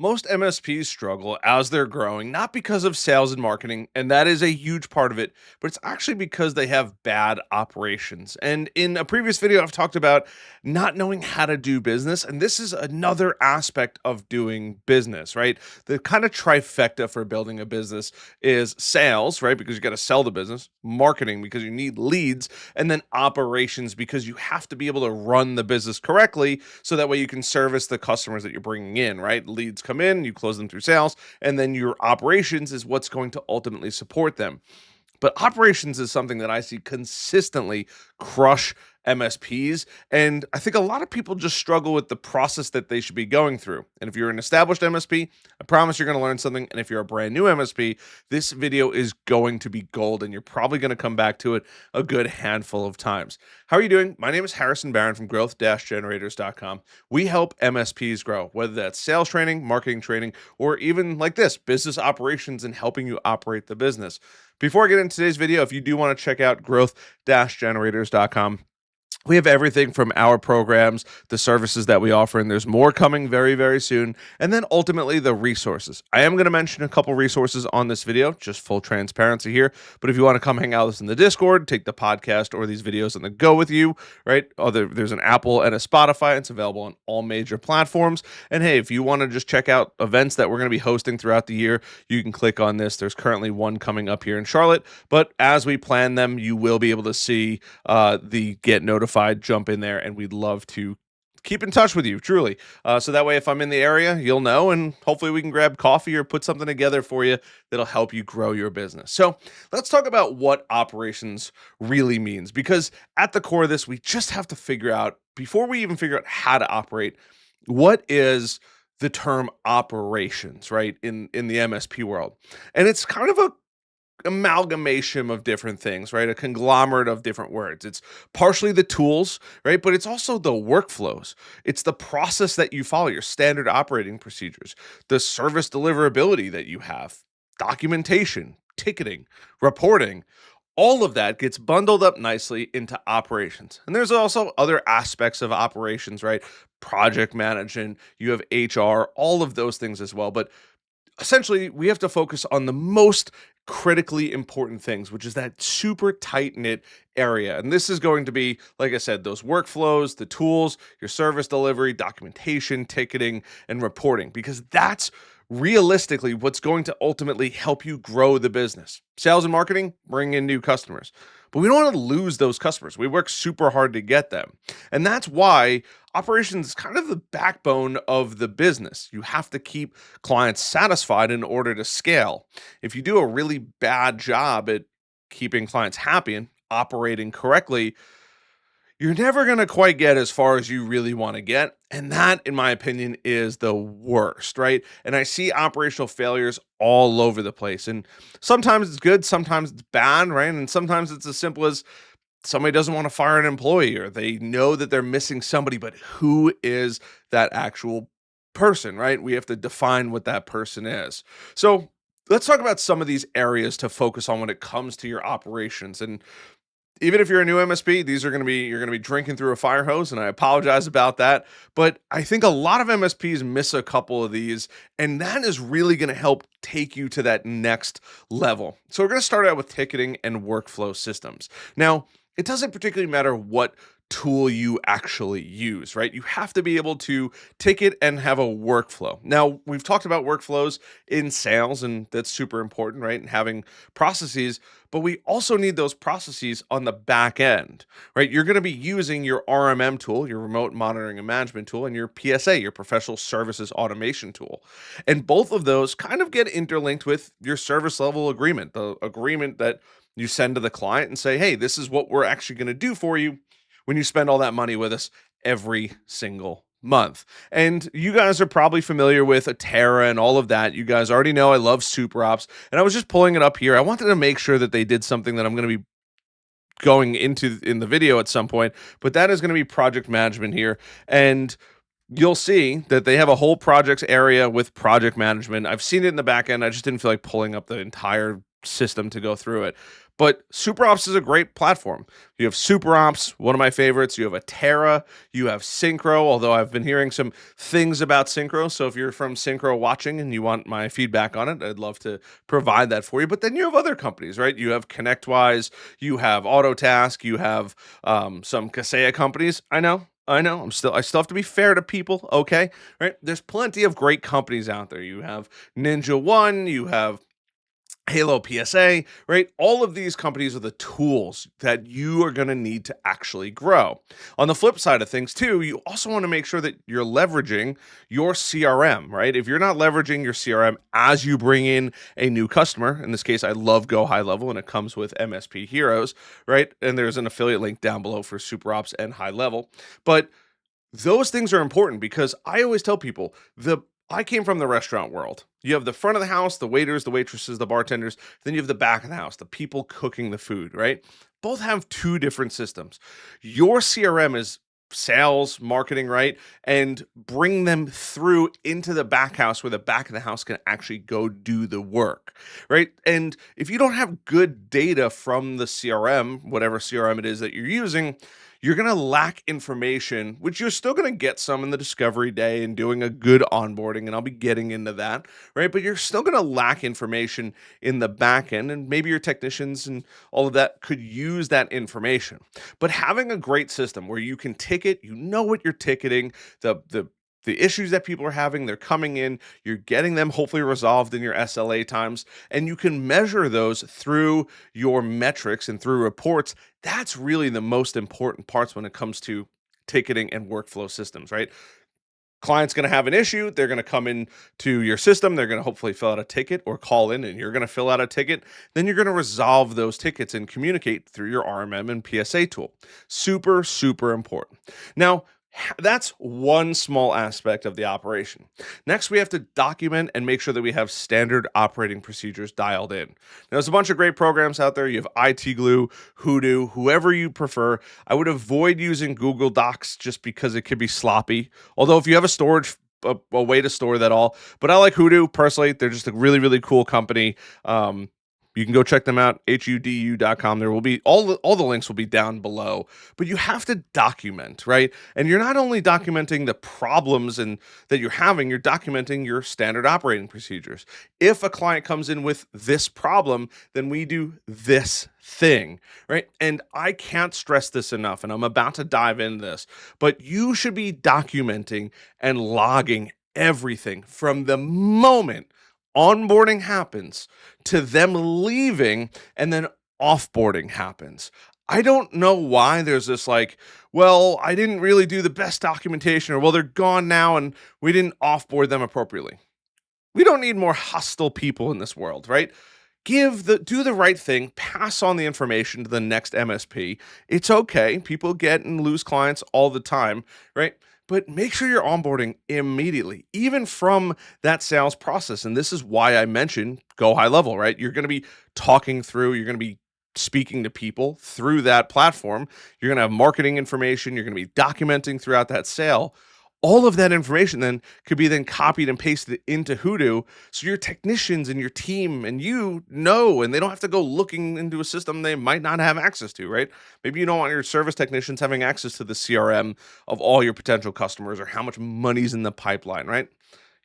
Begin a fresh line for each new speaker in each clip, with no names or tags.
Most MSPs struggle as they're growing, not because of sales and marketing, and that is a huge part of it, but it's actually because they have bad operations. And in a previous video, I've talked about not knowing how to do business, and this is another aspect of doing business, right? The kind of trifecta for building a business is sales, right? Because you got to sell the business, marketing, because you need leads, and then operations, because you have to be able to run the business correctly so that way you can service the customers that you're bringing in, right? Leads come in, you close them through sales, and then your operations is what's going to ultimately support them. But operations is something that I see consistently crush MSPs. And I think a lot of people just struggle with the process that they should be going through. And if you're an established MSP, I promise you're going to learn something. And if you're a brand new MSP, this video is going to be gold. And you're probably going to come back to it a good handful of times. How are you doing? My name is Harrison Barron from growth-generators.com. We help MSPs grow, whether that's sales training, marketing training, or even like this, business operations and helping you operate the business. Before I get into today's video, if you do want to check out growth-generators.com, we have everything from our programs, the services that we offer, and there's more coming very, very soon. And then ultimately the resources. I am going to mention a couple resources on this video, just full transparency here. But if you want to come hang out with us in the Discord, take the podcast or these videos on the go with you, right? There's an Apple and a Spotify. It's available on all major platforms. And hey, if you want to just check out events that we're going to be hosting throughout the year, you can click on this. There's currently one coming up here in Charlotte. But as we plan them, you will be able to see the get notified, jump in there, and we'd love to keep in touch with you, truly. So that way, if I'm in the area, you'll know, and hopefully we can grab coffee or put something together for you that'll help you grow your business. So let's talk about what operations really means, because at the core of this, we just have to figure out, before we even figure out how to operate, what is the term operations, right, in the MSP world. And it's kind of a amalgamation of different things, right? A conglomerate of different words. It's partially the tools, right? But it's also the workflows. It's the process that you follow, your standard operating procedures, the service deliverability that you have, documentation, ticketing, reporting. All of that gets bundled up nicely into operations. And there's also other aspects of operations, right? Project management, you have HR, all of those things as well. But essentially, we have to focus on the most critically important things, which is that super tight knit area. And this is going to be, like I said, those workflows, the tools, your service delivery, documentation, ticketing, and reporting, because that's realistically what's going to ultimately help you grow the business. Sales and marketing, bring in new customers. But we don't want to lose those customers. We work super hard to get them. And that's why operations is kind of the backbone of the business. You have to keep clients satisfied in order to scale. If you do a really bad job at keeping clients happy and operating correctly, you're never going to quite get as far as you really want to get. And that, in my opinion, is the worst, right? And I see operational failures all over the place. And sometimes it's good, sometimes it's bad, right? And sometimes it's as simple as somebody doesn't want to fire an employee, or they know that they're missing somebody, but who is that actual person, right? We have to define what that person is. So let's talk about some of these areas to focus on when it comes to your operations. And even if you're a new MSP, you're going to be drinking through a fire hose, and I apologize about that. But I think a lot of MSPs miss a couple of these, and that is really going to help take you to that next level. So we're going to start out with ticketing and workflow systems. Now, it doesn't particularly matter what tool you actually use, right? You have to be able to ticket and have a workflow. Now, we've talked about workflows in sales, and that's super important, right? And having processes, but we also need those processes on the back end, right? You're going to be using your RMM tool, your remote monitoring and management tool, and your PSA, your professional services automation tool. And both of those kind of get interlinked with your service level agreement, the agreement that you send to the client and say, hey, this is what we're actually going to do for you when you spend all that money with us every single month. And you guys are probably familiar with Atera and all of that. You guys already know I love SuperOps, and I was just pulling it up here. I wanted to make sure that they did something that I'm going to be going into in the video at some point, but that is going to be project management here. And you'll see that they have a whole projects area with project management. I've seen it in the back end. I just didn't feel like pulling up the entire system to go through it. But SuperOps is a great platform. You have SuperOps, one of my favorites. You have Atera. You have Synchro, although I've been hearing some things about Synchro. So if you're from Synchro watching and you want my feedback on it, I'd love to provide that for you. But then you have other companies, right? You have ConnectWise, you have Autotask, you have some Kaseya companies. I know. I still have to be fair to people, okay? Right? There's plenty of great companies out there. You have Ninja One, you have Halo PSA, right? All of these companies are the tools that you are going to need to actually grow. On the flip side of things, too, you also want to make sure that you're leveraging your CRM, right? If you're not leveraging your CRM as you bring in a new customer, in this case, I love Go High Level and it comes with MSP Heroes, right? And there's an affiliate link down below for SuperOps and High Level. But those things are important because I always tell people I came from the restaurant world. You have the front of the house, the waiters, the waitresses, the bartenders, then you have the back of the house, the people cooking the food, right? Both have two different systems. Your CRM is sales, marketing, right? And bring them through into the back house where the back of the house can actually go do the work, right? And if you don't have good data from the CRM, whatever CRM it is that you're using, you're going to lack information, which you're still going to get some in the discovery day and doing a good onboarding. And I'll be getting into that, right? But you're still going to lack information in the back end. And maybe your technicians and all of that could use that information. But having a great system where you can ticket, you know what you're ticketing, the issues that people are having, they're coming in, you're getting them hopefully resolved in your SLA times, and you can measure those through your metrics and through reports. That's really the most important parts when it comes to ticketing and workflow systems, right? Client's going to have an issue. They're going to come in to your system. They're going to hopefully fill out a ticket or call in, and you're going to fill out a ticket. Then you're going to resolve those tickets and communicate through your RMM and PSA tool. Super, super important. Now, that's one small aspect of the operation. Next, we have to document and make sure that we have standard operating procedures dialed in. Now, there's a bunch of great programs out there. You have IT Glue, Hoodoo, whoever you prefer. I would avoid using Google Docs just because it could be sloppy. Although if you have a way to store that all, but I like Hoodoo personally. They're just a really, really cool company. You can go check them out, hudu.com. There will be all the links will be down below. But you have to document, right? And you're not only documenting the problems that you're having, you're documenting your standard operating procedures. If a client comes in with this problem, then we do this thing, right? And I can't stress this enough, and I'm about to dive into this, but you should be documenting and logging everything from the moment onboarding happens to them leaving and then offboarding happens. I don't know why there's this well, I didn't really do the best documentation, or well, they're gone now and we didn't offboard them appropriately. We don't need more hostile people in this world, right? Do the right thing, pass on the information to the next MSP. It's okay. People get and lose clients all the time, right? But make sure you're onboarding immediately, even from that sales process. And this is why I mentioned Go High Level, right? You're going to be you're going to be speaking to people through that platform. You're going to have marketing information. You're going to be documenting throughout that sale. All of that information then could be then copied and pasted into Hoodoo. So your technicians and your team and you know, and they don't have to go looking into a system they might not have access to, right? Maybe you don't want your service technicians having access to the CRM of all your potential customers or how much money's in the pipeline, right?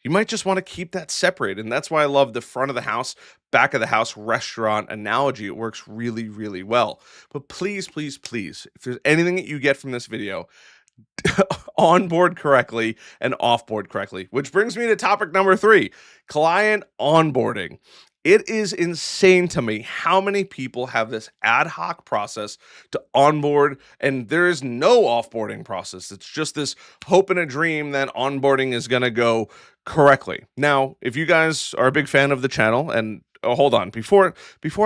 You might just want to keep that separate. And that's why I love the front of the house, back of the house restaurant analogy. It works really, really well. But please, please, please, if there's anything that you get from this video, onboard correctly and offboard correctly, which brings me to topic number 3, client onboarding. It is insane to me how many people have this ad hoc process to onboard, and there is no offboarding process. It's just this hope and a dream that onboarding is going to go correctly. Now, if you guys are a big fan of the channel, and hold on, before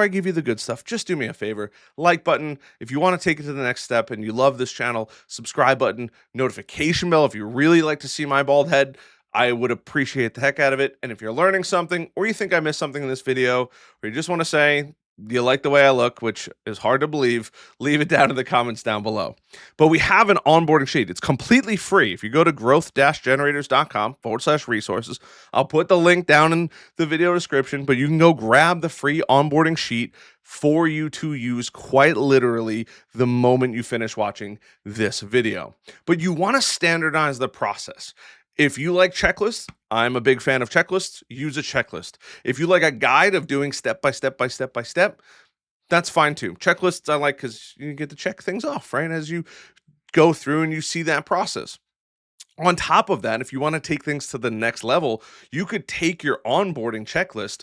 I give you the good stuff, just do me a favor, like button if you want to take it to the next step and you love this channel, subscribe button, notification bell if you really like to see my bald head. I would appreciate the heck out of it. And if you're learning something or you think I missed something in this video, or you just want to say you like the way I look, which is hard to believe, leave it down in the comments down below. But we have an onboarding sheet. It's completely free. If you go to growth-generators.com/resources, I'll put the link down in the video description, but you can go grab the free onboarding sheet for you to use quite literally the moment you finish watching this video. But you want to standardize the process. If you like checklists, I'm a big fan of checklists. Use a checklist. If you like a guide of doing step by step by step by step, that's fine too. Checklists I like because you get to check things off, right? As you go through and you see that process. On top of that, if you want to take things to the next level, you could take your onboarding checklist,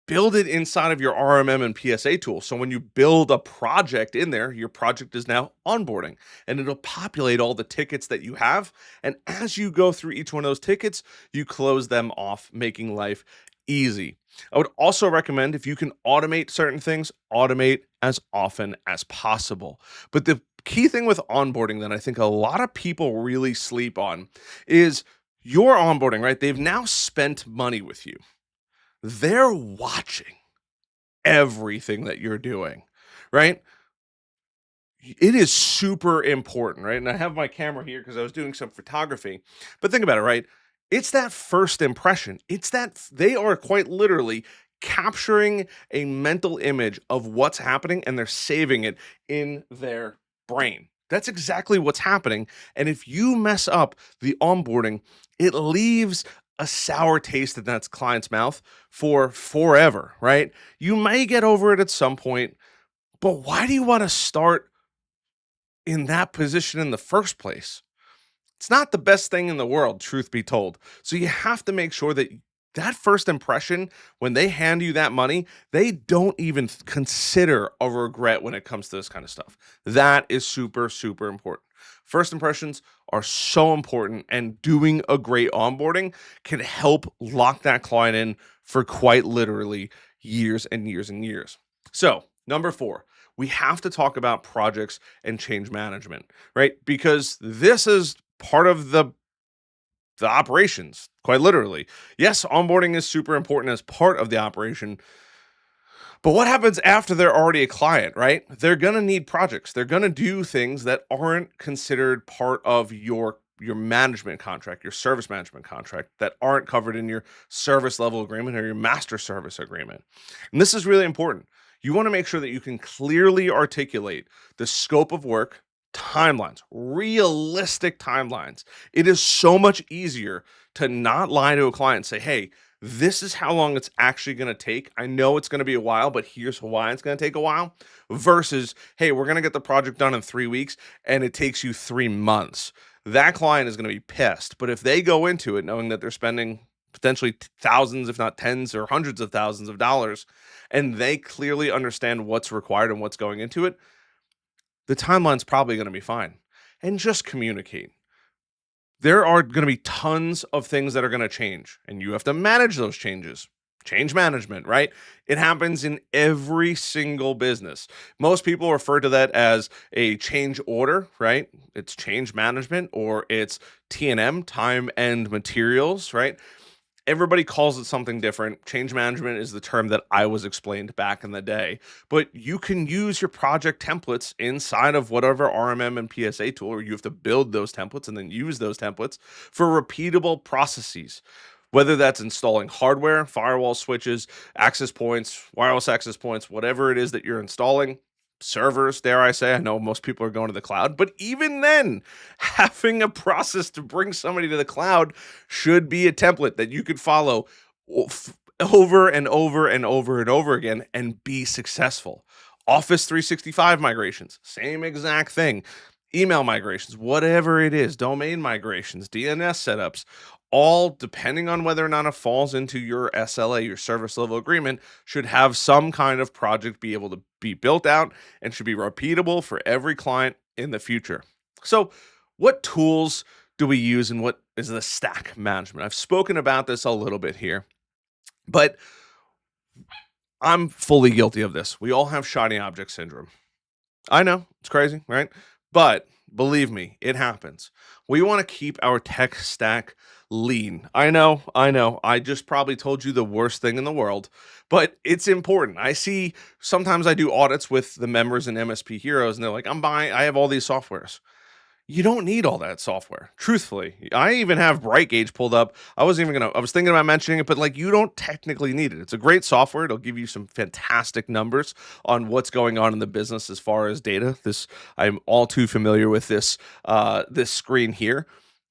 build it inside of your RMM and PSA tool. So when you build a project in there, your project is now onboarding and it'll populate all the tickets that you have. And as you go through each one of those tickets, you close them off, making life easy. I would also recommend if you can automate certain things, automate as often as possible. But the key thing with onboarding that I think a lot of people really sleep on is your onboarding, right? They've now spent money with you. They're watching everything that you're doing, right? It is super important, right? And I have my camera here because I was doing some photography. But think about it, right? It's that first impression. It's that they are quite literally capturing a mental image of what's happening and they're saving it in their brain. That's exactly what's happening. And if you mess up the onboarding, it leaves a sour taste in that client's mouth for forever, right? You may get over it at some point, but why do you want to start in that position in the first place? It's not the best thing in the world, truth be told. So you have to make sure that that first impression, when they hand you that money, they don't even consider a regret when it comes to this kind of stuff. That is super, super important. First impressions are so important, and doing a great onboarding can help lock that client in for quite literally years and years and years. So, number 4, we have to talk about projects and change management, right? Because this is part of the operations, quite literally. Yes, onboarding is super important as part of the operation, but what happens after they're already a client, right? They're going to need projects. They're going to do things that aren't considered part of your management contract, your service management contract, that aren't covered in your service level agreement or your master service agreement. And this is really important. You want to make sure that you can clearly articulate the scope of work, timelines, realistic timelines. It is so much easier to not lie to a client and say, hey, this is how long it's actually going to take. I know it's going to be a while, but here's why it's going to take a while. Versus, hey, we're going to get the project done in 3 weeks and it takes you 3 months. That client is going to be pissed. But if they go into it knowing that they're spending potentially thousands, if not tens or hundreds of thousands of dollars, and they clearly understand what's required and what's going into it, the timeline's probably going to be fine. And just communicate. There are going to be tons of things that are going to change, and you have to manage those changes. Change management, right? It happens in every single business. Most people refer to that as a change order, right? It's change management, or it's T&M, time and materials, right? Everybody calls it something different. Change management is the term that I was explained back in the day. But you can use your project templates inside of whatever RMM and PSA tool, or you have to build those templates and then use those templates for repeatable processes. Whether that's installing hardware, firewall switches, access points, wireless access points, whatever it is that you're installing, servers, dare I say. I know most people are going to the cloud, but even then, having a process to bring somebody to the cloud should be a template that you could follow over and over and over and over again and be successful. Office 365 migrations, same exact thing. Email migrations, whatever it is, domain migrations, DNS setups, all depending on whether or not it falls into your SLA, your service level agreement, should have some kind of project be able to be built out and should be repeatable for every client in the future. So, what tools do we use and what is the stack management? I've spoken about this a little bit here, but I'm fully guilty of this. We all have shiny object syndrome. I know it's crazy, right? But believe me, it happens. We want to keep our tech stack Lean. I know. I just probably told you the worst thing in the world, but it's important. I see sometimes I do audits with the members in MSP Heroes, and they're like, I have all these softwares. You don't need all that software. Truthfully, I even have Bright Gauge pulled up. I was thinking about mentioning it, but like you don't technically need it. It's a great software. It'll give you some fantastic numbers on what's going on in the business as far as data. I'm all too familiar with this screen here,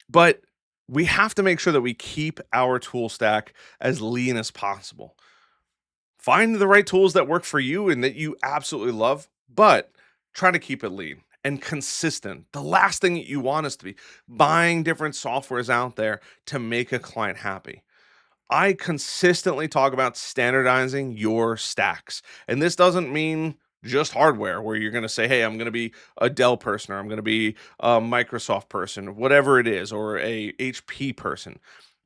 but we have to make sure that we keep our tool stack as lean as possible. Find the right tools that work for you and that you absolutely love, but try to keep it lean and consistent. The last thing that you want is to be buying different softwares out there to make a client happy. I consistently talk about standardizing your stacks. And this doesn't mean just hardware where you're going to say, hey, I'm going to be a Dell person, or I'm going to be a Microsoft person, whatever it is, or a HP person.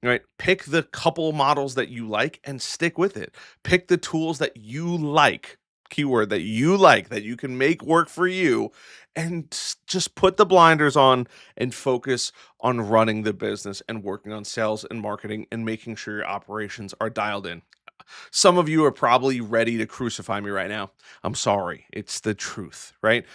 Right? Pick the couple models that you like and stick with it. Pick the tools that you like, keyword that you like, that you can make work for you, and just put the blinders on and focus on running the business and working on sales and marketing and making sure your operations are dialed in. Some of you are probably ready to crucify me right now. I'm sorry. It's the truth, right?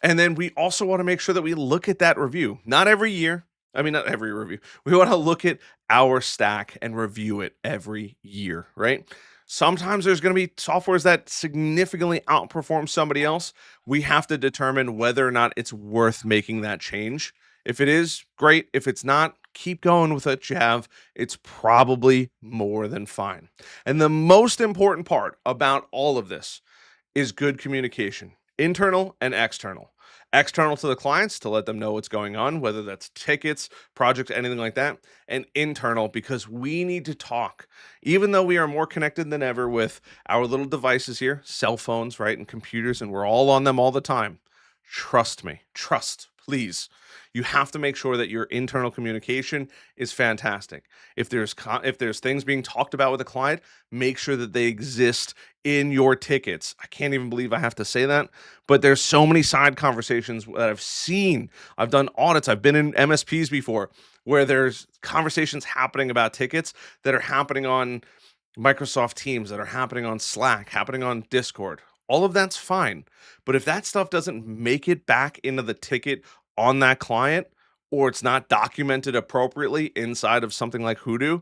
And then we also want to make sure that we look at that review, not every year. I mean, not every review. We want to look at our stack and review it every year, right? Sometimes there's going to be softwares that significantly outperform somebody else. We have to determine whether or not it's worth making that change. If it is, great. If it's not, keep going with what you have. It's probably more than fine. And the most important part about all of this is good communication, internal and external. External to the clients to let them know what's going on, whether that's tickets, projects, anything like that, and internal because we need to talk. Even though we are more connected than ever with our little devices here, cell phones, right, and computers, and we're all on them all the time. Trust me, please. You have to make sure that your internal communication is fantastic. If there's things being talked about with a client, make sure that they exist in your tickets. I can't even believe I have to say that, but there's so many side conversations that I've seen. I've done audits. I've been in MSPs before where there's conversations happening about tickets that are happening on Microsoft Teams, that are happening on Slack, happening on Discord. All of that's fine. But if that stuff doesn't make it back into the ticket on that client, or it's not documented appropriately inside of something like Hoodoo,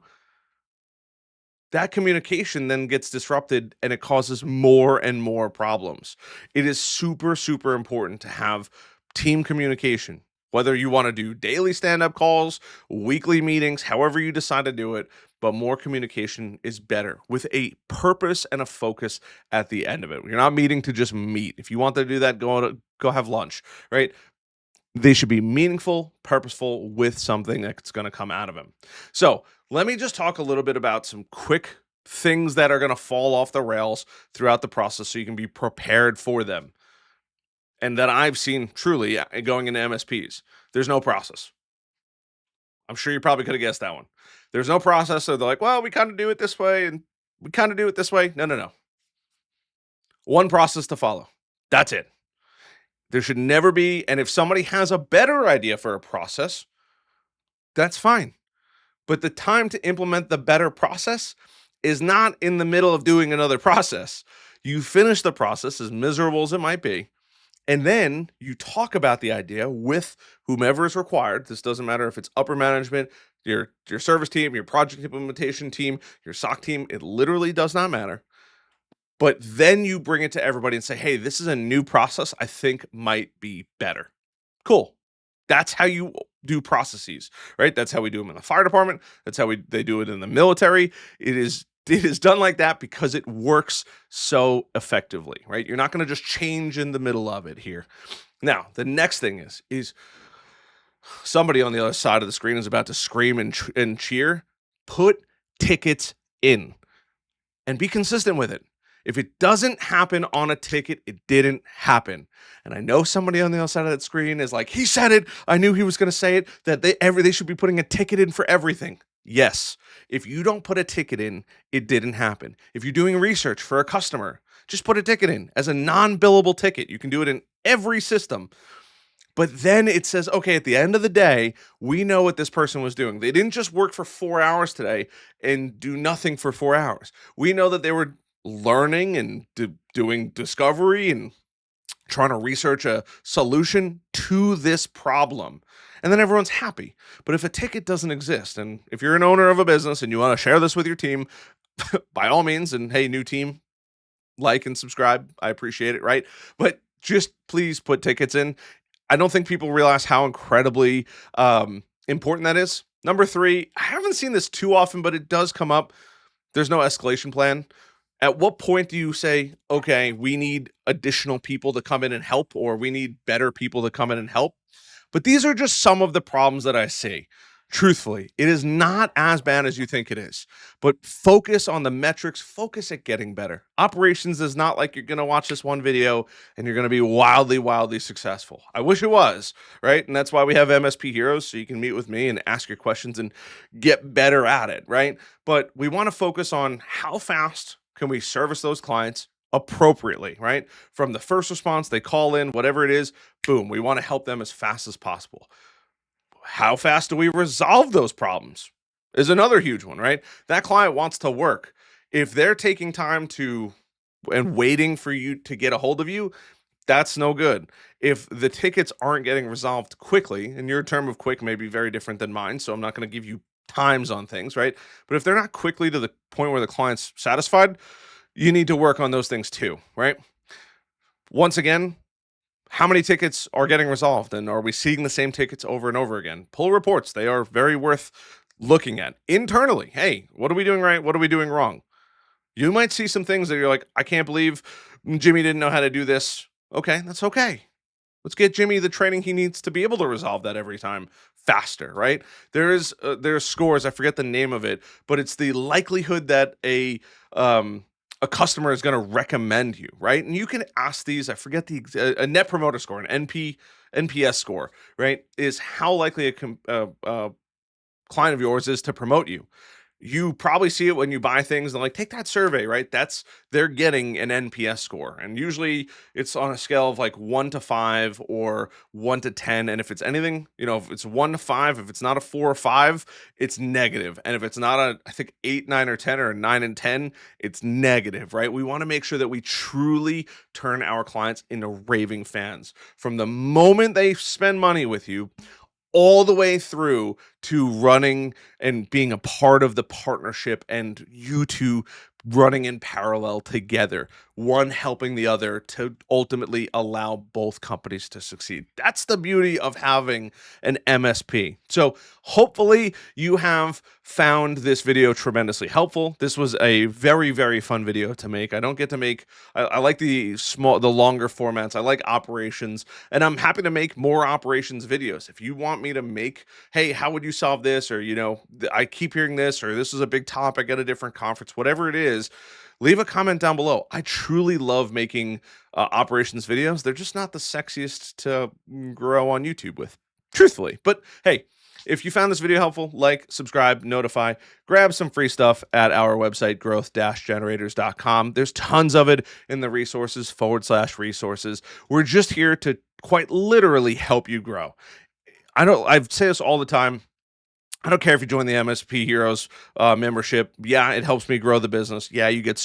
that communication then gets disrupted and it causes more and more problems. It is super, super important to have team communication, whether you want to do daily stand up calls, weekly meetings, however you decide to do it. But more communication is better with a purpose and a focus at the end of it. You're not meeting to just meet. If you want to do that, go have lunch, right? They should be meaningful, purposeful, with something that's going to come out of them. So let me just talk a little bit about some quick things that are going to fall off the rails throughout the process so you can be prepared for them. And that I've seen truly going into MSPs. There's no process. I'm sure you probably could have guessed that one. There's no process. So they're like, well, we kind of do it this way and we kind of do it this way. No, no, no. One process to follow. That's it. There should never be. And if somebody has a better idea for a process, that's fine. But the time to implement the better process is not in the middle of doing another process. You finish the process, as miserable as it might be, and then you talk about the idea with whomever is required. This doesn't matter if it's upper management, your service team, your project implementation team, your SOC team. It literally does not matter. But then you bring it to everybody and say, hey, this is a new process I think might be better. Cool. That's how you do processes, right? That's how we do them in the fire department. That's how they do it in the military. It is done like that because it works so effectively, right? You're not going to just change in the middle of it here. Now, the next thing is somebody on the other side of the screen is about to scream and cheer. Put tickets in and be consistent with it. If it doesn't happen on a ticket, it didn't happen. And I know somebody on the other side of that screen is like, he said it. I knew he was going to say it, that they should be putting a ticket in for everything. Yes. If you don't put a ticket in, it didn't happen. If you're doing research for a customer, just put a ticket in as a non-billable ticket. You can do it in every system. But then it says, okay, at the end of the day, we know what this person was doing. They didn't just work for 4 hours today and do nothing for 4 hours. We know that they were learning and doing discovery and trying to research a solution to this problem. And then everyone's happy. But if a ticket doesn't exist, and if you're an owner of a business and you want to share this with your team, by all means, and hey, new team, like and subscribe. I appreciate it, right? But just please put tickets in. I don't think people realize how incredibly important that is. Number three, I haven't seen this too often, but it does come up. There's no escalation plan. At what point do you say, okay, we need additional people to come in and help, or we need better people to come in and help? But these are just some of the problems that I see. Truthfully, it is not as bad as you think it is, but focus on the metrics, focus at getting better. Operations is not like you're going to watch this one video and you're going to be wildly, wildly successful. I wish it was, right? And that's why we have MSP Heroes, so you can meet with me and ask your questions and get better at it, right? But we want to focus on how fast can we service those clients appropriately, right? From the first response, they call in, whatever it is, boom, we want to help them as fast as possible. How fast do we resolve those problems is another huge one, right? That client wants to work. If they're taking time to and waiting for you to get a hold of you, that's no good. If the tickets aren't getting resolved quickly, and your term of quick may be very different than mine, so I'm not going to give you times on things, right? But if they're not quickly to the point where the client's satisfied, you need to work on those things too, right? Once again, how many tickets are getting resolved, and are we seeing the same tickets over and over again? Pull reports. They are very worth looking at internally. Hey, what are we doing right? What are we doing wrong? You might see some things that you're like, I can't believe Jimmy didn't know how to do this. Okay, that's okay. Let's get Jimmy the training he needs to be able to resolve that every time faster, right? There's scores, I forget the name of it, but it's the likelihood that a customer is going to recommend you, right? And you can ask these, I forget a net promoter score, an NPS score, right? Is how likely a client of yours is to promote you. You probably see it when you buy things and like, take that survey, right? They're getting an NPS score. And usually it's on a scale of like 1 to 5 or 1 to 10. And if it's anything, if it's 1 to 5, if it's not a 4 or 5, it's negative. And if it's not I think 8, 9, or 10, or 9 and 10, it's negative, right? We want to make sure that we truly turn our clients into raving fans. From the moment they spend money with you, all the way through to running and being a part of the partnership, and you two running in parallel together, one helping the other to ultimately allow both companies to succeed. That's the beauty of having an MSP. So hopefully you have found this video tremendously helpful. This was a very, very fun video to make. I don't get to make, I like the longer formats. I like operations, and I'm happy to make more operations videos. If you want me to make, hey, how would you solve this? Or, I keep hearing this, or this is a big topic at a different conference, whatever it is, leave a comment down below. I truly love making operations videos. They're just not the sexiest to grow on YouTube with, truthfully. But hey, if you found this video helpful, like, subscribe, notify, grab some free stuff at our website, growth-generators.com. There's tons of it in the resources/resources. We're just here to quite literally help you grow. I say this all the time. I don't care if you join the MSP Heroes membership. Yeah, it helps me grow the business. Yeah, you get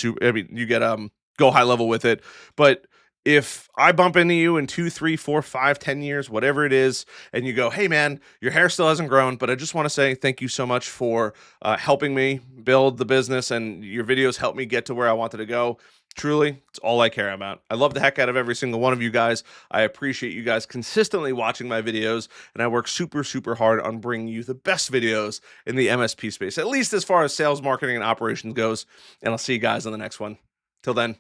go high level with it. But if I bump into you in 2, 3, 4, 5, 10 years, whatever it is, and you go, hey man, your hair still hasn't grown, but I just want to say thank you so much for helping me build the business, and your videos helped me get to where I wanted to go. Truly, it's all I care about. I love the heck out of every single one of you guys. I appreciate you guys consistently watching my videos, and I work super, super hard on bringing you the best videos in the MSP space, at least as far as sales, marketing, and operations goes. And I'll see you guys on the next one. Till then.